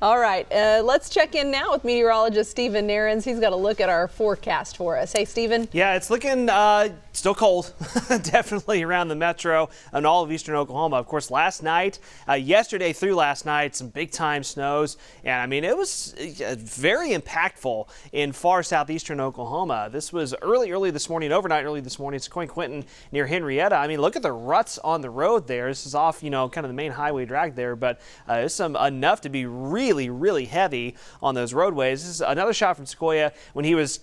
All right, let's check in now with meteorologist Stephen Nehrenz. He's got a look at our forecast for us. Hey, Stephen. Yeah, it's looking still cold, definitely around the metro and all of eastern Oklahoma. Of course, last night, yesterday through last night, some big time snows. And I mean, it was very impactful in far southeastern Oklahoma. This was early this morning, overnight early this morning. It's Quinton near Henrietta. I mean, look at the ruts on the road there. This is off, kind of the main highway drag there, but it's enough to be really heavy on those roadways. This is another shot from Sequoia when he was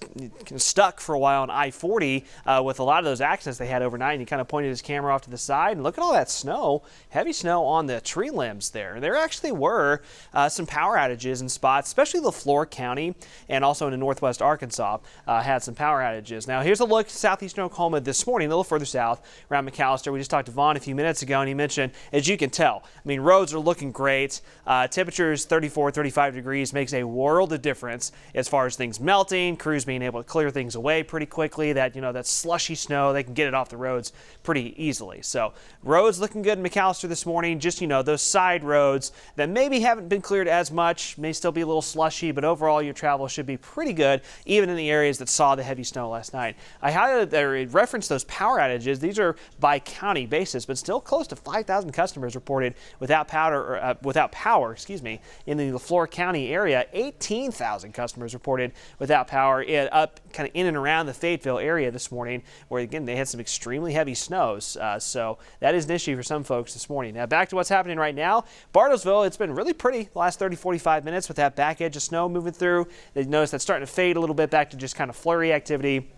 stuck for a while on I-40 with a lot of those accidents they had overnight. And he kind of pointed his camera off to the side and look at all that snow, heavy snow on the tree limbs there. And there actually were some power outages in spots, especially LaFleur County and also in northwest Arkansas had some power outages. Now here's a look at southeastern Oklahoma this morning, a little further south around McAllister. We just talked to Vaughn a few minutes ago and he mentioned, as you can tell, I mean, roads are looking great. Temperatures 34, 35 degrees makes a world of difference as far as things melting, crews being able to clear things away pretty quickly. That, that slushy snow, they can get it off the roads pretty easily. So roads looking good in McAllister this morning. Just, those side roads that maybe haven't been cleared as much, may still be a little slushy, but overall your travel should be pretty good, even in the areas that saw the heavy snow last night. I highlighted or referenced those power outages. These are by county basis, but still close to 5,000 customers reported without power, in the LaFleur County area. 18,000 customers reported without power up kind of in and around the Fayetteville area this morning, where again they had some extremely heavy snows. So that is an issue for some folks this morning. Now back to what's happening right now. Bartlesville, it's been really pretty the last 30-45 minutes with that back edge of snow moving through. They noticed that's starting to fade a little bit back to just kind of flurry activity.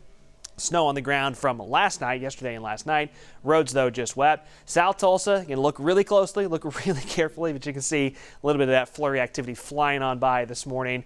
Snow on the ground from yesterday and last night. Roads, though, just wet. South Tulsa, you can look really closely, look really carefully, but you can see a little bit of that flurry activity flying on by this morning.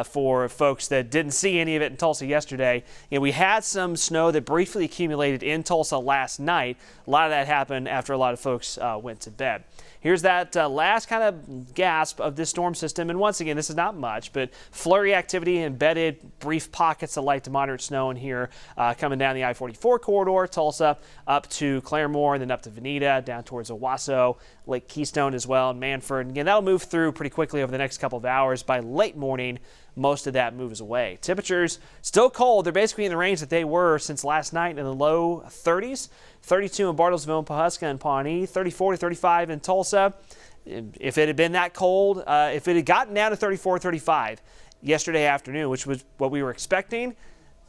For folks that didn't see any of it in Tulsa yesterday, we had some snow that briefly accumulated in Tulsa last night. A lot of that happened after a lot of folks went to bed. Here's that last kind of gasp of this storm system. And once again, this is not much, but flurry activity, embedded brief pockets of light to moderate snow in here coming down the I-44 corridor, Tulsa, up to Claremore, and then up to Veneta, down towards Owasso, Lake Keystone as well, and Manford. And again, that'll move through pretty quickly over the next couple of hours. By late morning, most of that moves away. Temperatures still cold. They're basically in the range that they were since last night in the low 30s. 32 in Bartlesville and Pawhuska and Pawnee, 34 to 35 in Tulsa. If it had been that cold, if it had gotten down to 34, 35 yesterday afternoon, which was what we were expecting,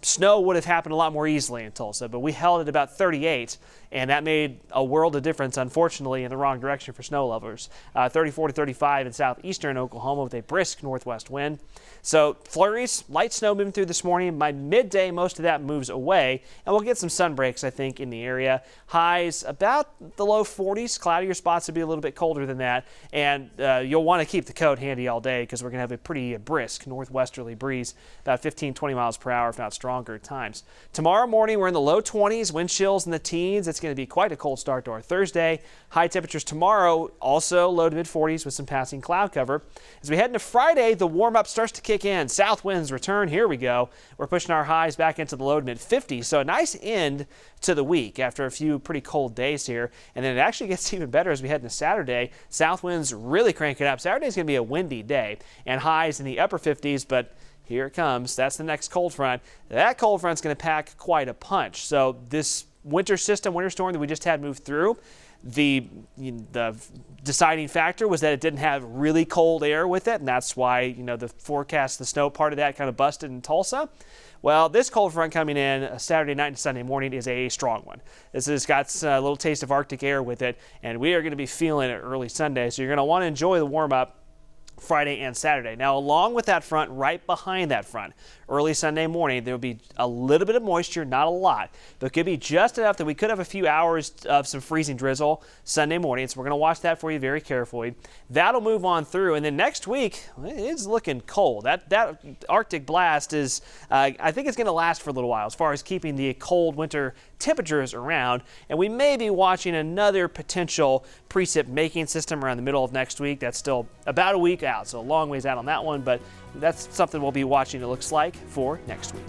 snow would have happened a lot more easily in Tulsa, but we held at about 38, and that made a world of difference, unfortunately, in the wrong direction for snow lovers. 34 to 35 in southeastern Oklahoma with a brisk northwest wind. So flurries, light snow moving through this morning. By midday, most of that moves away, and we'll get some sun breaks, I think, in the area. Highs about the low 40s. Cloudier spots will be a little bit colder than that, and you'll want to keep the coat handy all day because we're going to have a pretty brisk northwesterly breeze, about 15-20 miles per hour, if not stronger at times. Tomorrow morning, we're in the low 20s, wind chills in the teens. It's going to be quite a cold start to our Thursday. High temperatures tomorrow, also low to mid 40s with some passing cloud cover. As we head into Friday, the warm-up starts to kick in. South winds return. Here we go. We're pushing our highs back into the low to mid 50s. So a nice end to the week after a few pretty cold days here. And then it actually gets even better as we head into Saturday. South winds really cranking up. Saturday's going to be a windy day and highs in the upper 50s, but here it comes. That's the next cold front. That cold front's going to pack quite a punch. So this winter storm that we just had move through, the deciding factor was that it didn't have really cold air with it, and that's why the forecast, the snow part of that kind of busted in Tulsa. Well, this cold front coming in Saturday night and Sunday morning is a strong one. This has got a little taste of Arctic air with it, and we are going to be feeling it early Sunday, so you're going to want to enjoy the warm-up Friday and Saturday. Now, along with that front, right behind that front, early Sunday morning, there will be a little bit of moisture, not a lot, but could be just enough that we could have a few hours of some freezing drizzle Sunday morning. So we're going to watch that for you very carefully. That'll move on through, and then next week, it's looking cold. That Arctic blast is, I think it's going to last for a little while as far as keeping the cold winter temperatures around, and we may be watching another potential precip making system around the middle of next week. That's still about a week out, so a long ways out on that one, but that's something we'll be watching, it looks like, for next week.